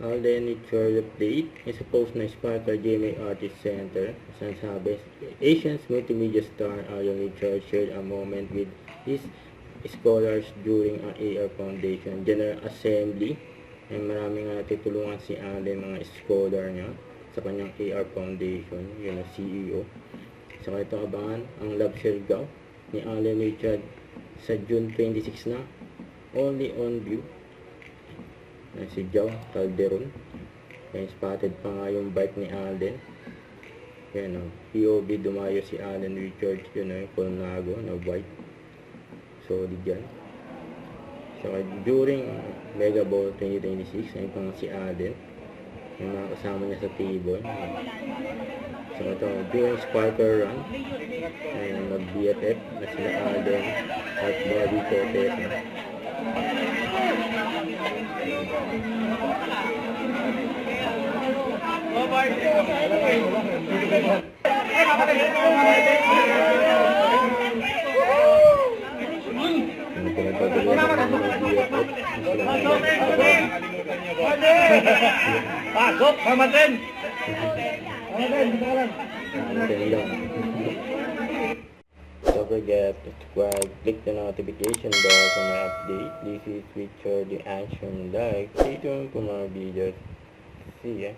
Alden Richard update is supposed na Sparkle GMA Artist Center. Saan sabi, Asians multimedia star Alden Richard shared a moment with his scholars during an AR Foundation General Assembly. Ay maraming natutulungan si Alden, mga scholar niya sa kanyang AR Foundation, yun ang CEO. Saka ito abangan ang love share ni Alden Richard sa June 26 na, only on view. Si Joe Calderon. Kaya spotted pa nga yung bike ni Alden. Yan o. POV dumayo si Alden Richards. Yun o. Yung Colnago na white. Solid yan. So during Mega Ball 2026, ayun pang si Alden. Yung mga kasama niya sa table. So ito. During Sparkle Run, ayun mag-BFF na sila Alden at Bobby Cortez. Pasok, pamatin! Don't forget to subscribe, click the notification bell for my update. This is Richard the Action Live. Stay tuned for more videos. See ya.